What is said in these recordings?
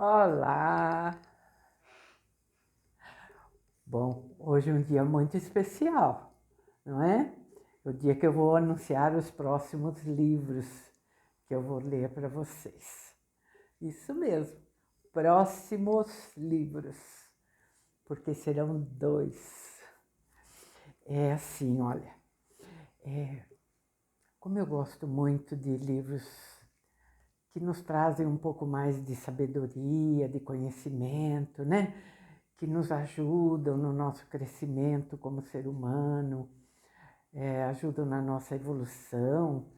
Olá! Bom, hoje é um dia muito especial, não é? O dia que eu vou anunciar os próximos livros que eu vou ler para vocês. Isso mesmo, próximos livros, porque serão 2. É assim, olha, como eu gosto muito de livros que nos trazem um pouco mais de sabedoria, de conhecimento, né? Que nos ajudam no nosso crescimento como ser humano, ajudam na nossa evolução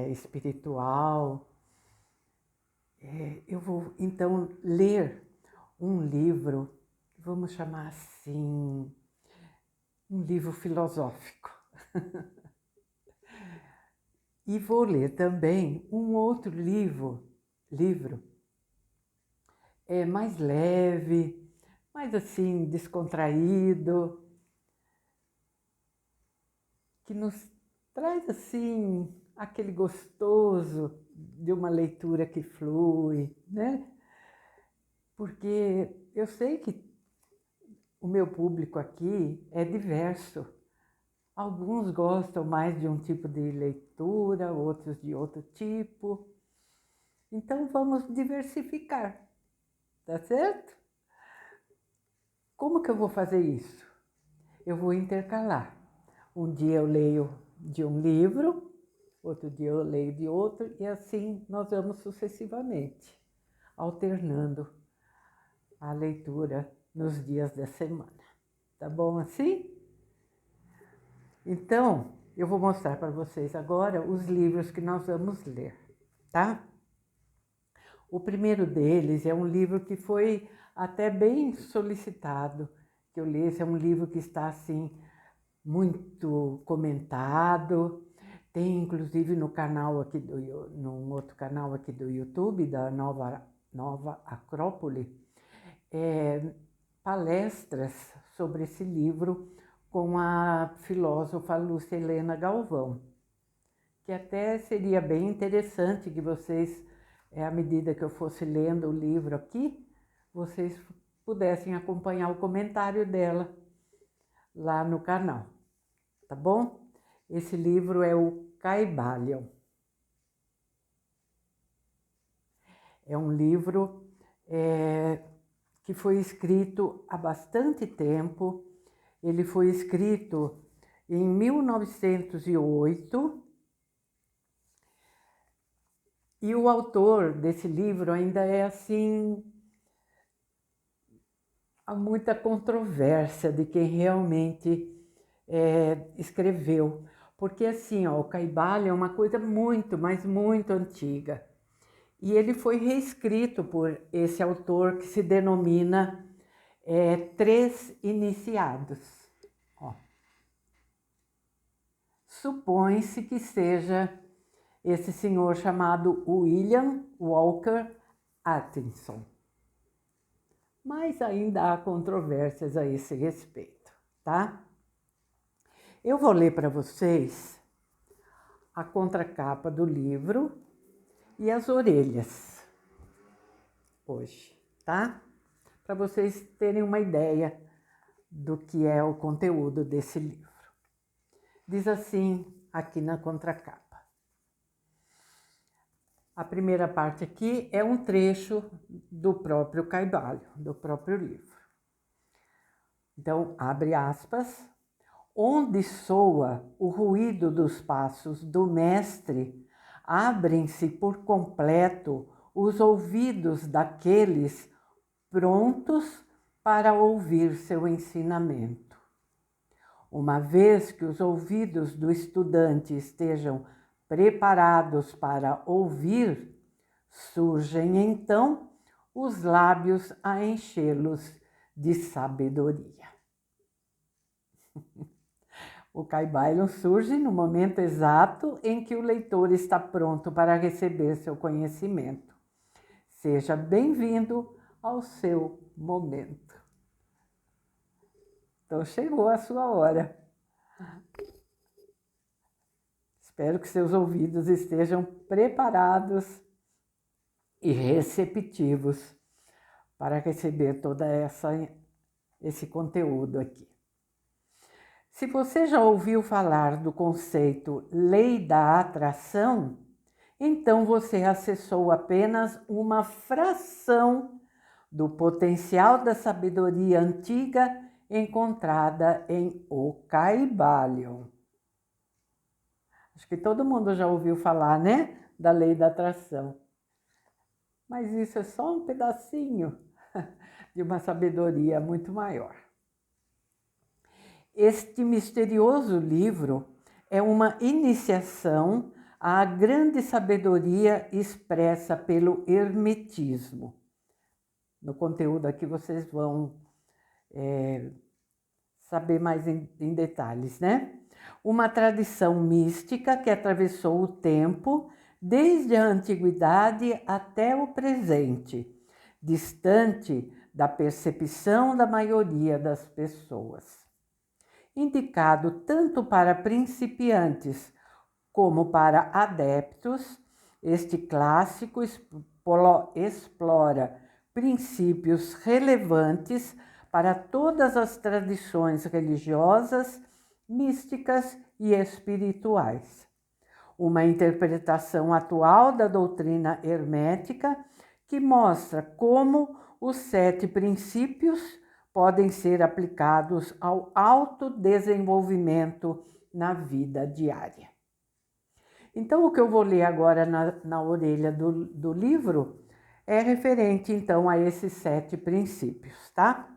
espiritual. Eu vou então ler um livro, vamos chamar assim, um livro filosófico. E vou ler também um outro livro mais leve, mais assim, descontraído, que nos traz assim aquele gostoso de uma leitura que flui, né? Porque eu sei que o meu público aqui é diverso. Alguns gostam mais de um tipo de leitura, outros de outro tipo. Então vamos diversificar, tá certo? Como que eu vou fazer isso? Eu vou intercalar. Um dia eu leio de um livro, outro dia eu leio de outro, e assim nós vamos sucessivamente, alternando a leitura nos dias da semana. Tá bom assim? Então, eu vou mostrar para vocês agora os livros que nós vamos ler, tá? O primeiro deles é um livro que foi até bem solicitado que eu lesse, é um livro que está assim muito comentado, tem inclusive no canal aqui num outro canal aqui do YouTube da Nova Acrópole, palestras sobre esse livro com a filósofa Lúcia Helena Galvão, que até seria bem interessante que vocês, à medida que eu fosse lendo o livro aqui, vocês pudessem acompanhar o comentário dela lá no canal, tá bom? Esse livro é o Caibalion. É um livro que foi escrito há bastante tempo. Ele foi escrito em 1908 e o autor desse livro ainda é assim, há muita controvérsia de quem realmente escreveu, porque assim, ó, o Caibalion é uma coisa muito, mas muito antiga. E ele foi reescrito por esse autor que se denomina Três Iniciados. Ó. Supõe-se que seja esse senhor chamado William Walker Atkinson. Mas ainda há controvérsias a esse respeito, tá? Eu vou ler para vocês a contracapa do livro e as orelhas hoje, tá? Para vocês terem uma ideia do que é o conteúdo desse livro. Diz assim aqui na contracapa. A primeira parte aqui é um trecho do próprio Caibalion, do próprio livro. Então, abre aspas. Onde soa o ruído dos passos do mestre, abrem-se por completo os ouvidos daqueles prontos para ouvir seu ensinamento. Uma vez que os ouvidos do estudante estejam preparados para ouvir, surgem então os lábios a enchê-los de sabedoria. O Caibalion surge no momento exato em que o leitor está pronto para receber seu conhecimento. Seja bem-vindo ao seu momento. Então chegou a sua hora. Espero que seus ouvidos estejam preparados e receptivos para receber esse conteúdo aqui. Se você já ouviu falar do conceito lei da atração, então você acessou apenas uma fração do potencial da sabedoria antiga encontrada em O Kybalion. Acho que todo mundo já ouviu falar, né? Da lei da atração. Mas isso é só um pedacinho de uma sabedoria muito maior. Este misterioso livro é uma iniciação à grande sabedoria expressa pelo hermetismo. No conteúdo aqui vocês vão saber mais em detalhes, né? Uma tradição mística que atravessou o tempo, desde a antiguidade até o presente, distante da percepção da maioria das pessoas. Indicado tanto para principiantes como para adeptos, este clássico explora princípios relevantes para todas as tradições religiosas, místicas e espirituais. Uma interpretação atual da doutrina hermética que mostra como os 7 princípios podem ser aplicados ao autodesenvolvimento na vida diária. Então, o que eu vou ler agora na orelha do livro é referente, então, a esses 7 princípios, tá?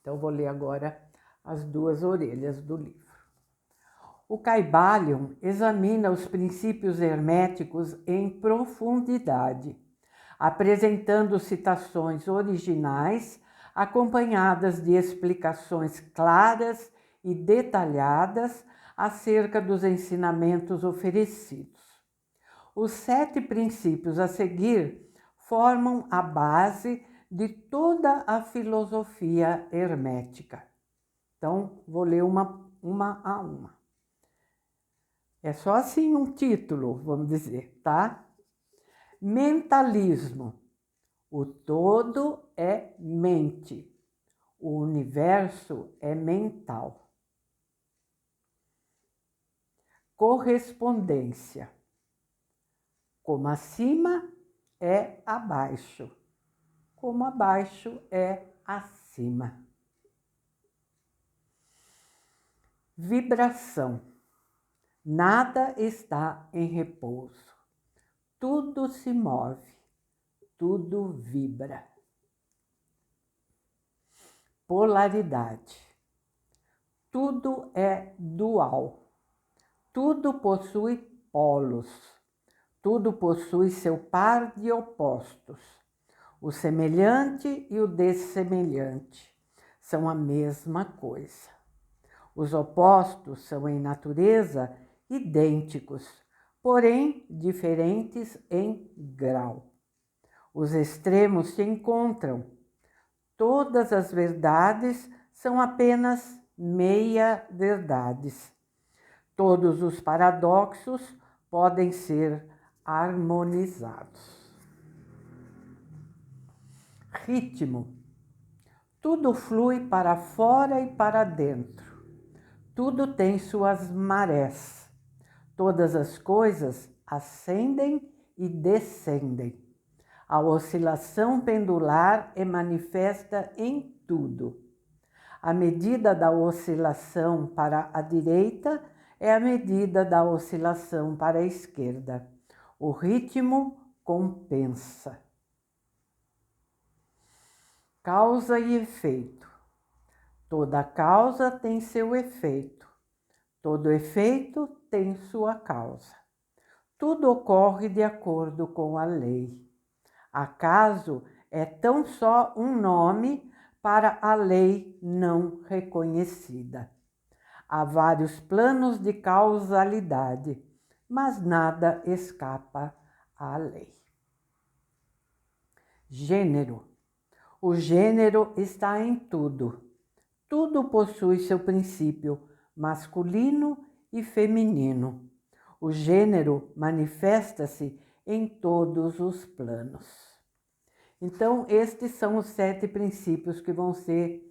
Então, eu vou ler agora as 2 orelhas do livro. O Kybalion examina os princípios herméticos em profundidade, apresentando citações originais acompanhadas de explicações claras e detalhadas acerca dos ensinamentos oferecidos. Os 7 princípios a seguir formam a base de toda a filosofia hermética. Então, vou ler uma a uma. É só assim um título, vamos dizer, tá? Mentalismo. O todo é mente. O universo é mental. Correspondência. Como acima é abaixo. Como abaixo é acima. Vibração. Nada está em repouso. Tudo se move. Tudo vibra. Polaridade. Tudo é dual. Tudo possui polos. Tudo possui seu par de opostos. O semelhante e o dessemelhante são a mesma coisa. Os opostos são, em natureza, idênticos, porém diferentes em grau. Os extremos se encontram. Todas as verdades são apenas meia-verdades. Todos os paradoxos podem ser harmonizados. Ritmo. Tudo flui para fora e para dentro. Tudo tem suas marés. Todas as coisas ascendem e descendem. A oscilação pendular é manifesta em tudo. A medida da oscilação para a direita é a medida da oscilação para a esquerda. O ritmo compensa. Causa e efeito. Toda causa tem seu efeito. Todo efeito tem sua causa. Tudo ocorre de acordo com a lei. Acaso é tão só um nome para a lei não reconhecida. Há vários planos de causalidade, mas nada escapa à lei. Gênero. O gênero está em tudo. Tudo possui seu princípio masculino e feminino. O gênero manifesta-se em todos os planos. Então, estes são os 7 princípios que vão ser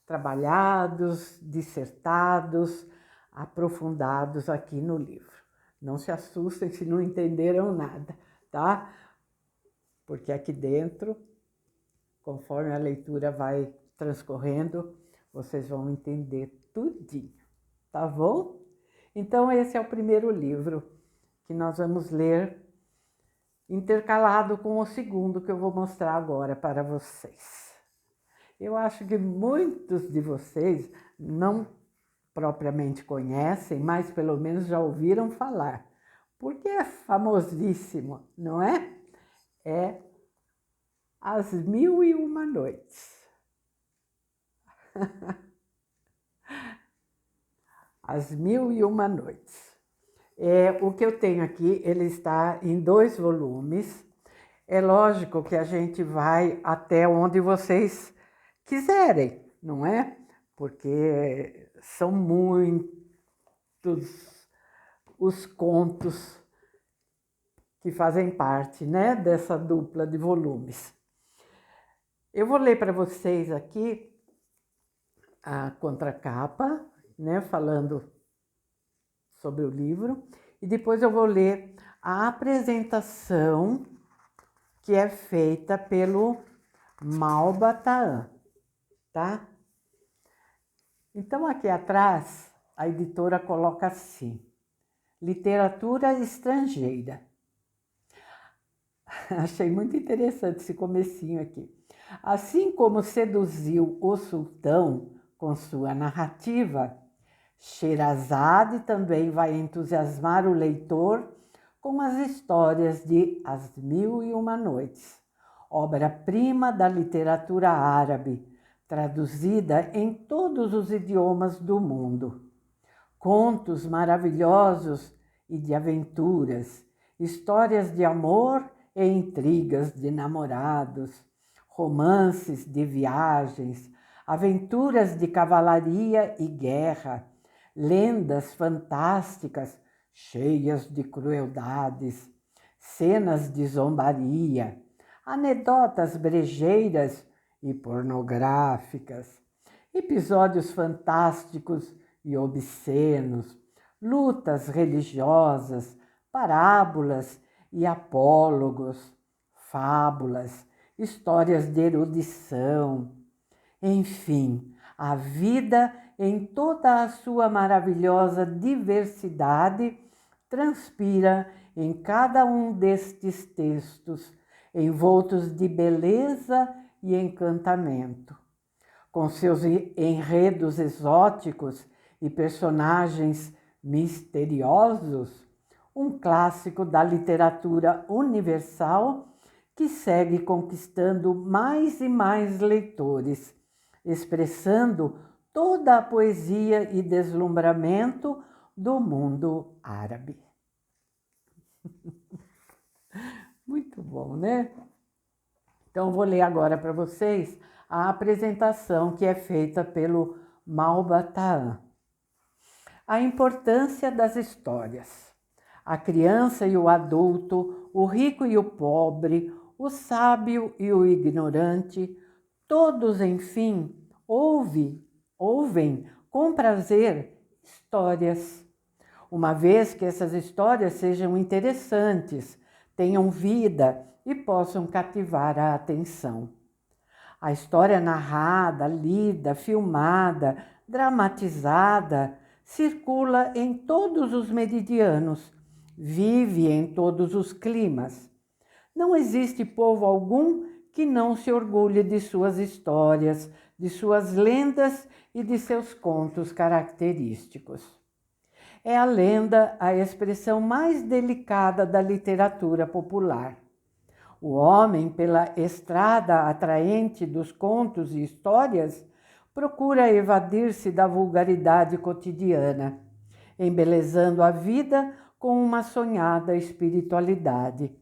trabalhados, dissertados, aprofundados aqui no livro. Não se assustem se não entenderam nada, tá? Porque aqui dentro, conforme a leitura vai transcorrendo, vocês vão entender tudinho, tá bom? Então, esse é o primeiro livro que nós vamos ler, intercalado com o segundo que eu vou mostrar agora para vocês. Eu acho que muitos de vocês não propriamente conhecem, mas pelo menos já ouviram falar, porque é famosíssimo, não é? É As Mil e Uma Noites. As Mil e Uma Noites. O que eu tenho aqui, ele está em 2 volumes. É lógico que a gente vai até onde vocês quiserem, não é? Porque são muitos os contos que fazem parte, né, dessa dupla de volumes. Eu vou ler para vocês aqui a contracapa, né, falando sobre o livro, e depois eu vou ler a apresentação que é feita pelo Malba tá? Então, aqui atrás, a editora coloca assim: literatura estrangeira. Achei muito interessante esse comecinho aqui. Assim como seduziu o sultão com sua narrativa, Sherazade também vai entusiasmar o leitor com as histórias de As Mil e Uma Noites, obra-prima da literatura árabe, traduzida em todos os idiomas do mundo. Contos maravilhosos e de aventuras, histórias de amor e intrigas de namorados, romances de viagens, aventuras de cavalaria e guerra, lendas fantásticas cheias de crueldades, cenas de zombaria, anedotas brejeiras e pornográficas, episódios fantásticos e obscenos, lutas religiosas, parábolas e apólogos, fábulas, histórias de erudição, enfim, a vida em toda a sua maravilhosa diversidade transpira em cada um destes textos, envoltos de beleza e encantamento. Com seus enredos exóticos e personagens misteriosos, um clássico da literatura universal que segue conquistando mais e mais leitores, expressando toda a poesia e deslumbramento do mundo árabe. Muito bom, né? Então, vou ler agora para vocês a apresentação que é feita pelo Malba. A importância das histórias. A criança e o adulto, o rico e o pobre, o sábio e o ignorante, todos, enfim, ouvem com prazer histórias, uma vez que essas histórias sejam interessantes, tenham vida e possam cativar a atenção. A história narrada, lida, filmada, dramatizada, circula em todos os meridianos, vive em todos os climas. Não existe povo algum que não se orgulhe de suas histórias, de suas lendas e de seus contos característicos. É a lenda a expressão mais delicada da literatura popular. O homem, pela estrada atraente dos contos e histórias, procura evadir-se da vulgaridade cotidiana, embelezando a vida com uma sonhada espiritualidade.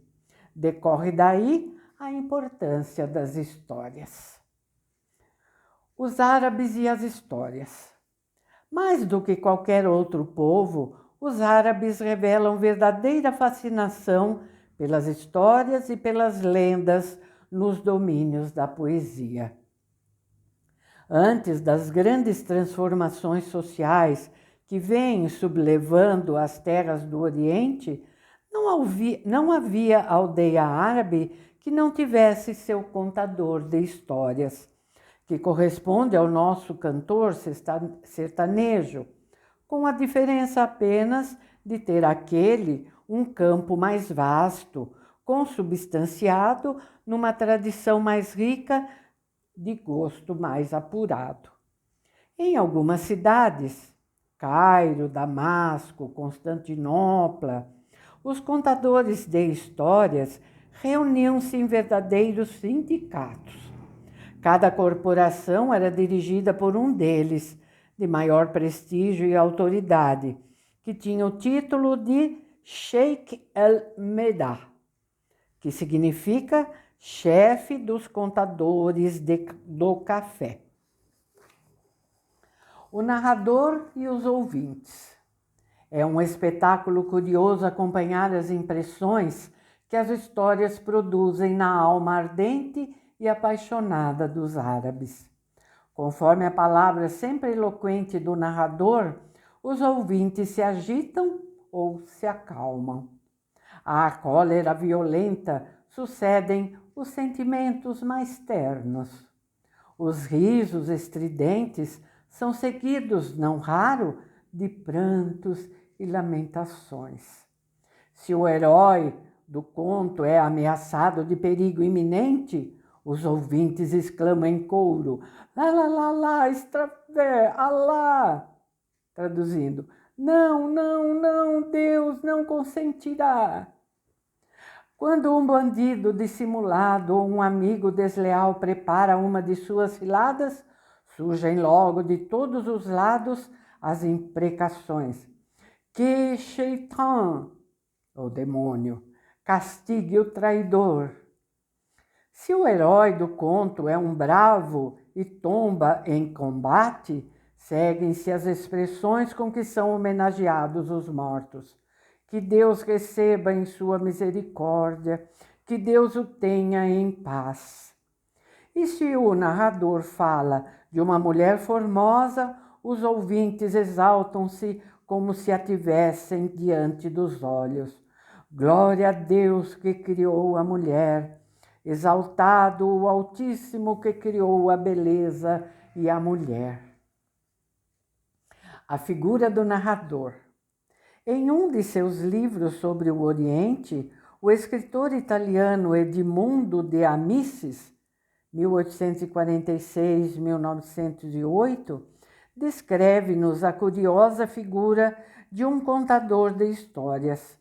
Decorre daí a importância das histórias. Os árabes e as histórias. Mais do que qualquer outro povo, os árabes revelam verdadeira fascinação pelas histórias e pelas lendas nos domínios da poesia. Antes das grandes transformações sociais que vêm sublevando as terras do Oriente, não havia aldeia árabe que não tivesse seu contador de histórias, que corresponde ao nosso cantor sertanejo, com a diferença apenas de ter aquele um campo mais vasto, consubstanciado numa tradição mais rica, de gosto mais apurado. Em algumas cidades, Cairo, Damasco, Constantinopla, os contadores de histórias reuniam-se em verdadeiros sindicatos. Cada corporação era dirigida por um deles, de maior prestígio e autoridade, que tinha o título de Sheikh el-Medah, que significa chefe dos contadores do café. O narrador e os ouvintes. É um espetáculo curioso acompanhar as impressões que as histórias produzem na alma ardente e apaixonada dos árabes. Conforme a palavra sempre eloquente do narrador, os ouvintes se agitam ou se acalmam. À cólera violenta sucedem os sentimentos mais ternos. Os risos estridentes são seguidos, não raro, de prantos e lamentações. Se o herói do conto é ameaçado de perigo iminente, os ouvintes exclamam em coro: lá, lá, lá, lá, extravé, Alá! Traduzindo: não, não, não, Deus não consentirá. Quando um bandido dissimulado ou um amigo desleal prepara uma de suas ciladas, surgem logo de todos os lados as imprecações. Que Shaitan, o demônio, castigue o traidor. Se o herói do conto é um bravo e tomba em combate, seguem-se as expressões com que são homenageados os mortos. Que Deus receba em sua misericórdia, que Deus o tenha em paz. E se o narrador fala de uma mulher formosa, os ouvintes exaltam-se como se a tivessem diante dos olhos. Glória a Deus que criou a mulher, exaltado o Altíssimo que criou a beleza e a mulher. A figura do narrador. Em um de seus livros sobre o Oriente, o escritor italiano Edmundo de Amicis, 1846-1908, descreve-nos a curiosa figura de um contador de histórias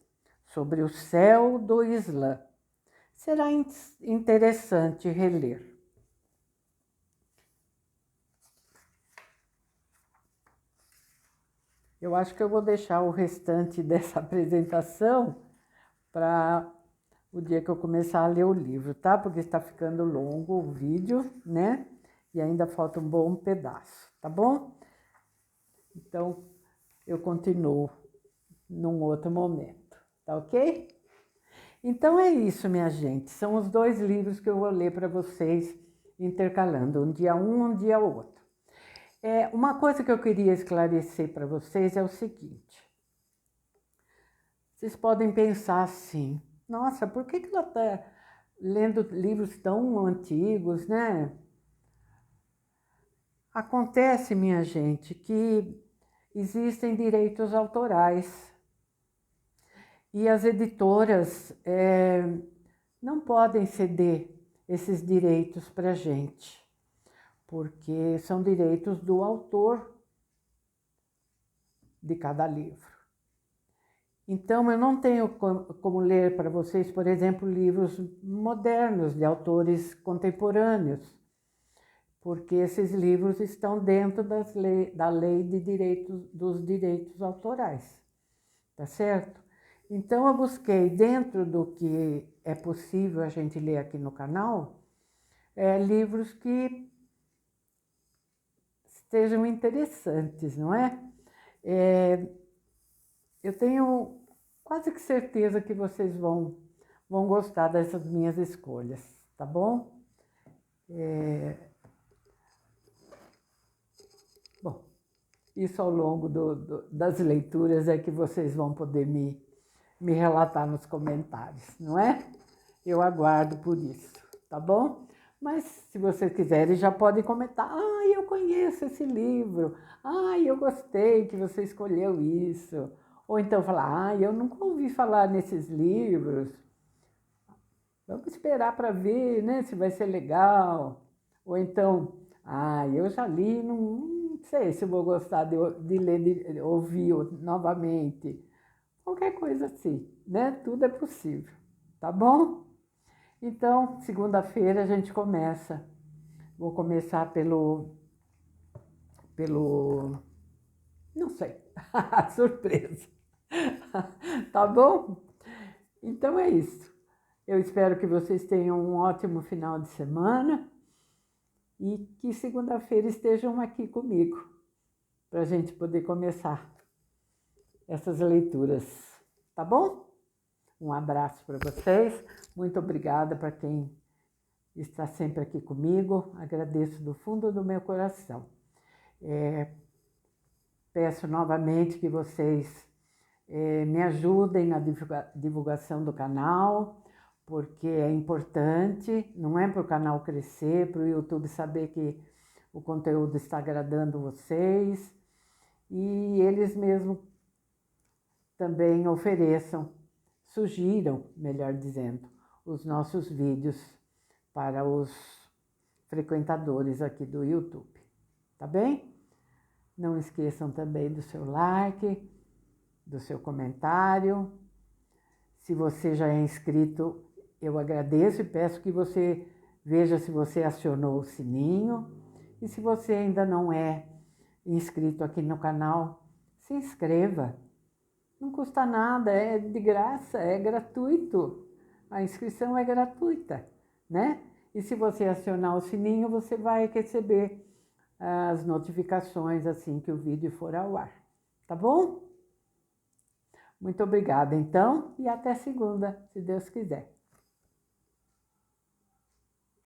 sobre o céu do Islã. Será interessante reler. Eu acho que eu vou deixar o restante dessa apresentação para o dia que eu começar a ler o livro, tá? Porque está ficando longo o vídeo, né? E ainda falta um bom pedaço, tá bom? Então, eu continuo num outro momento, tá ok? Então é isso, minha gente. São os dois livros que eu vou ler para vocês, intercalando, um dia um dia outro. Uma coisa que eu queria esclarecer para vocês é o seguinte. Vocês podem pensar assim, nossa, por que ela está lendo livros tão antigos, né? Acontece, minha gente, que existem direitos autorais e as editoras não podem ceder esses direitos para a gente, porque são direitos do autor de cada livro. Então, eu não tenho como ler para vocês, por exemplo, livros modernos de autores contemporâneos, porque esses livros estão dentro da lei dos direitos autorais, tá certo? Então, eu busquei, dentro do que é possível a gente ler aqui no canal, livros que estejam interessantes, não é? Eu tenho quase que certeza que vocês vão vão gostar dessas minhas escolhas, tá bom? Bom, isso ao longo das leituras é que vocês vão poder me relatar nos comentários, não é? Eu aguardo por isso, tá bom? Mas se vocês quiserem, já podem comentar. Ah, eu conheço esse livro. Ah, eu gostei que você escolheu isso. Ou então falar, ah, eu nunca ouvi falar nesses livros. Vamos esperar para ver, né, se vai ser legal. Ou então, ah, eu já li, não sei se eu vou gostar de ler, de ouvir novamente. Qualquer coisa assim, né? Tudo é possível, tá bom? Então, segunda-feira a gente começa. Vou começar não sei, surpresa. Tá bom? Então é isso. Eu espero que vocês tenham um ótimo final de semana e que segunda-feira estejam aqui comigo para a gente poder começar essas leituras, tá bom? Um abraço para vocês, muito obrigada para quem está sempre aqui comigo, agradeço do fundo do meu coração. Peço novamente que vocês me ajudem na divulgação do canal, porque é importante, não é para o canal crescer, para o YouTube saber que o conteúdo está agradando vocês, e eles mesmos também sugiram, melhor dizendo, os nossos vídeos para os frequentadores aqui do YouTube, tá bem? Não esqueçam também do seu like, do seu comentário. Se você já é inscrito, eu agradeço e peço que você veja se você acionou o sininho. E se você ainda não é inscrito aqui no canal, se inscreva. Não custa nada, é de graça, é gratuito. A inscrição é gratuita, né? E se você acionar o sininho, você vai receber as notificações assim que o vídeo for ao ar. Tá bom? Muito obrigada, então, e até segunda, se Deus quiser.